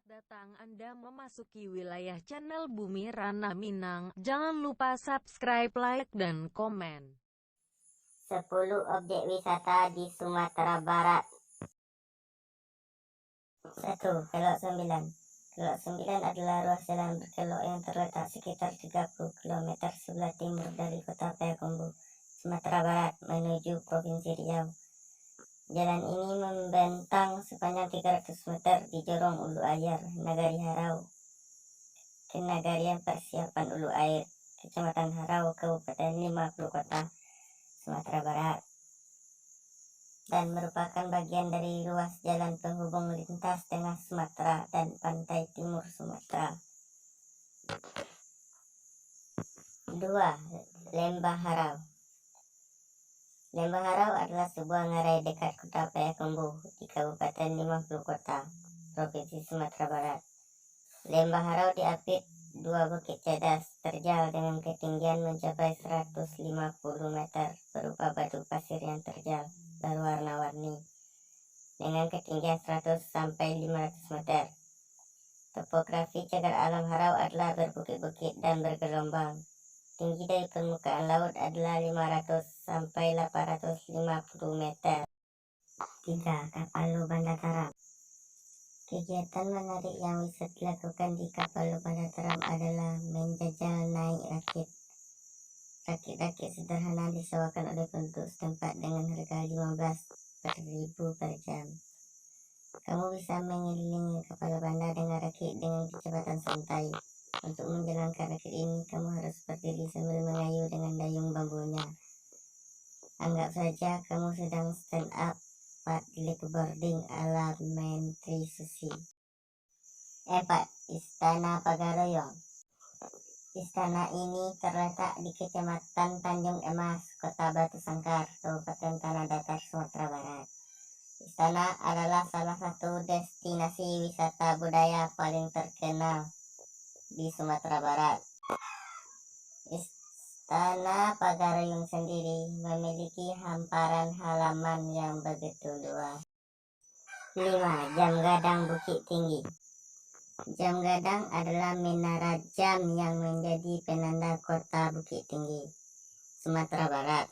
Selamat datang, Anda memasuki wilayah channel Bumi Ranah Minang. Jangan lupa subscribe, like, dan komen. 10 objek wisata di Sumatera Barat. 1. Kelok 9. Kelok 9 adalah ruas jalan berkelok yang terletak sekitar 30 km sebelah timur dari kota Payakumbuh, Sumatera Barat menuju Provinsi Riau. Jalan ini membentang sepanjang 300 meter di Jorong Ulu Air, Nagari Harau, Kenagarian Persiapan Ulu Air, Kecamatan Harau, Kabupaten 50 Kota, Sumatera Barat, dan merupakan bagian dari ruas jalan penghubung lintas tengah Sumatera dan pantai timur Sumatera. 2. Lembah Harau. Lembah Harau adalah sebuah ngarai dekat kota Payakumbuh di Kabupaten 50 Kota, Provinsi Sumatera Barat. Lembah Harau diapit dua bukit cadas terjal dengan ketinggian mencapai 150 meter berupa batu pasir yang terjal berwarna-warni dengan ketinggian 100 sampai 500 meter. Topografi cagar alam Harau adalah berbukit-bukit dan bergelombang. Tinggi dari permukaan laut adalah 500 sampai 850 meter. 3. Kapal Lubang Dataran. Kegiatan menarik yang bisa dilakukan di kapal Lubang Dataran adalah menjajal naik rakit. Rakit-rakit sederhana disewakan oleh penduduk setempat dengan harga 15.000 per jam. Kamu bisa mengelilingi kapal bandar dengan rakit dengan kecepatan santai. Untuk menjalankan rakit ini, kamu harus berdiri sambil mengayuh dengan dayung bambunya. Anggap saja kamu sedang stand up paddle boarding ala Menteri Susi. 4. Istana Pagaroyong. Istana ini terletak di Kecamatan Tanjung Emas, Kota Batu Sangkar, Kabupaten Tanah Datar, Sumatera Barat. Istana adalah salah satu destinasi wisata budaya paling terkenal di Sumatera Barat. Istana Pagaroyong sendiri memiliki hamparan halaman yang begitu luas. 5. Jam Gadang Bukit Tinggi. Jam Gadang adalah menara jam yang menjadi penanda kota Bukit Tinggi, Sumatera Barat.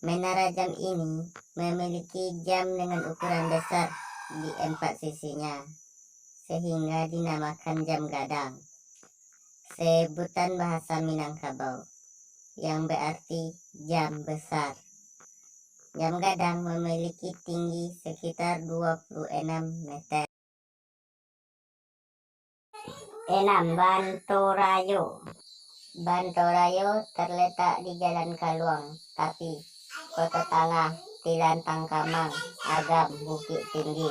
Menara jam ini memiliki jam dengan ukuran besar di 4 sisinya, sehingga dinamakan jam gadang. Sebutan bahasa Minangkabau yang berarti jam besar. Jam gadang memiliki tinggi sekitar 26 meter. 6. Bantorayo. Bantorayo terletak di Jalan Kaluang, Tapi, Kota Tangah, Tilan Tangkamang, Agam, Bukit Tinggi.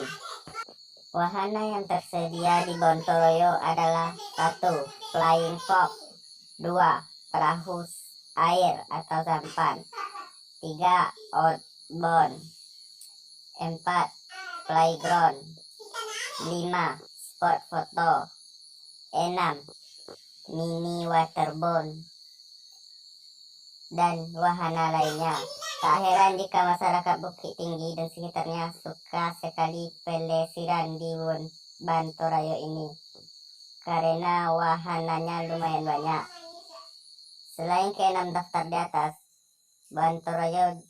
Wahana yang tersedia di Bantorayo adalah 1. Flying fox, 2. Perahu air atau sampan, 3. Outbound, 4. Playground, 5. Spot foto, 6. Mini waterbound, dan wahana lainnya. Tak heran jika masyarakat Bukit Tinggi dan sekitarnya suka sekali pelesiran di Bantorayo ini, karena wahananya lumayan banyak. Selain ke-6 daftar di atas, Bantorayo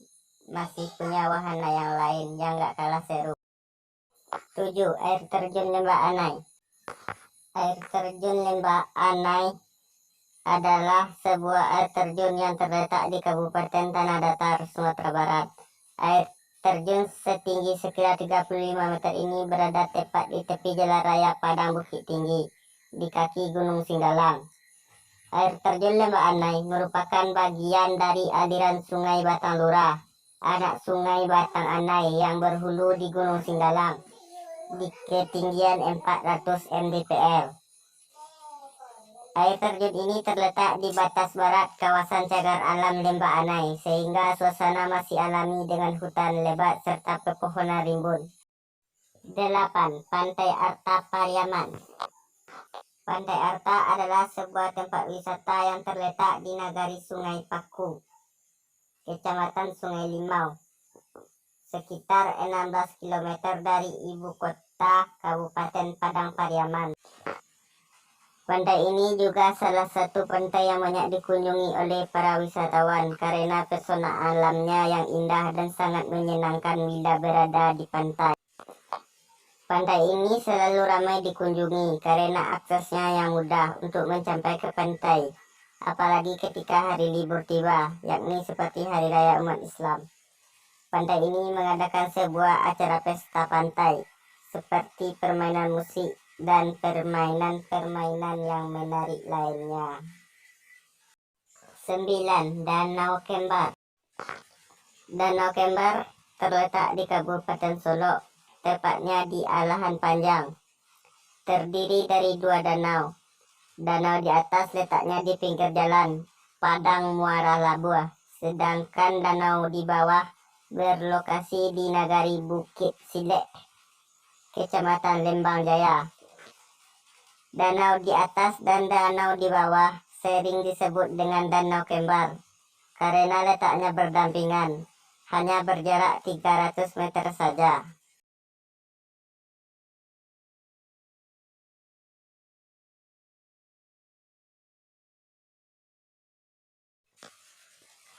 masih punya wahana yang lain yang gak kalah seru. 7. Air terjun Lembah Anai. Air terjun Lembah Anai adalah sebuah air terjun yang terletak di Kabupaten Tanah Datar, Sumatera Barat. Air terjun setinggi sekitar 35 meter ini berada tepat di tepi jalan raya Padang Bukit Tinggi, di kaki Gunung Singgalang. Air terjun Lembah Anai merupakan bagian dari aliran Sungai Batang Lurah, anak Sungai Batang Anai yang berhulu di Gunung Singgalang, di ketinggian 400 mdpl. Air terjun ini terletak di batas barat kawasan cagar alam Lembah Anai, sehingga suasana masih alami dengan hutan lebat serta pepohonan rimbun. 8. Pantai Arta Pariaman. Pantai Arta adalah sebuah tempat wisata yang terletak di Nagari Sungai Paku, Kecamatan Sungai Limau, sekitar 16 km dari ibu kota Kota, Kabupaten Padang Pariaman. Pantai ini juga salah satu pantai yang banyak dikunjungi oleh para wisatawan karena pesona alamnya yang indah dan sangat menyenangkan bila berada di pantai. Pantai ini selalu ramai dikunjungi karena aksesnya yang mudah untuk mencapai ke pantai, apalagi ketika hari libur tiba, yakni seperti Hari Raya Umat Islam. Pantai ini mengadakan sebuah acara pesta pantai, seperti permainan musik dan permainan-permainan yang menarik lainnya. 9. Danau Kembar. Danau Kembar terletak di Kabupaten Solok, tepatnya di Alahan Panjang. Terdiri dari 2 danau. Danau di atas letaknya di pinggir jalan Padang Muara Labuh, sedangkan danau di bawah berlokasi di Nagari Bukit Silek, Kecamatan Lembang Jaya. Danau di atas dan danau di bawah sering disebut dengan Danau Kembar karena letaknya berdampingan, hanya berjarak 300 meter saja.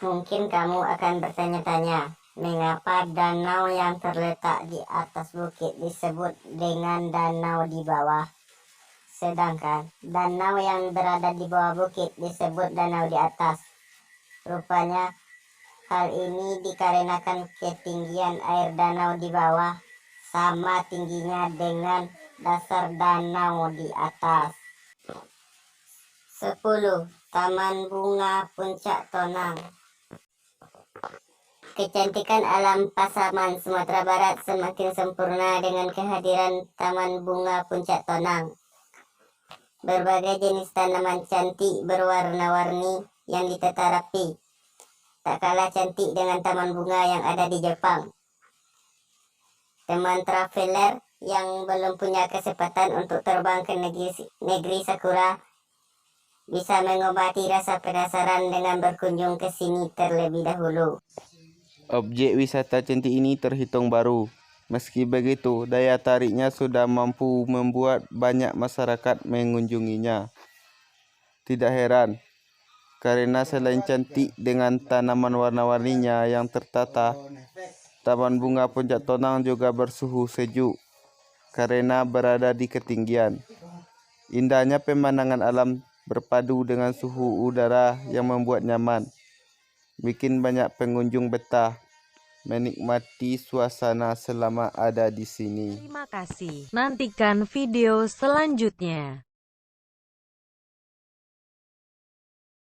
Mungkin kamu akan bertanya-tanya, mengapa danau yang terletak di atas bukit disebut dengan danau di bawah, sedangkan danau yang berada di bawah bukit disebut danau di atas? Rupanya hal ini dikarenakan ketinggian air danau di bawah sama tingginya dengan dasar danau di atas. 10. Taman Bunga Puncak Tonang. Kecantikan alam Pasaman, Sumatera Barat semakin sempurna dengan kehadiran Taman Bunga Puncak Tonang. Berbagai jenis tanaman cantik berwarna-warni yang ditetarapi, tak kalah cantik dengan taman bunga yang ada di Jepang. Teman traveler yang belum punya kesempatan untuk terbang ke negeri Sakura bisa mengobati rasa penasaran dengan berkunjung ke sini terlebih dahulu. Objek wisata cantik ini terhitung baru. Meski begitu, daya tariknya sudah mampu membuat banyak masyarakat mengunjunginya. Tidak heran, karena selain cantik dengan tanaman warna-warninya yang tertata, Taman Bunga Puncak Tonang juga bersuhu sejuk karena berada di ketinggian. Indahnya pemandangan alam berpadu dengan suhu udara yang membuat nyaman, bikin banyak pengunjung betah menikmati suasana selama ada di sini. Terima kasih. Nantikan video selanjutnya.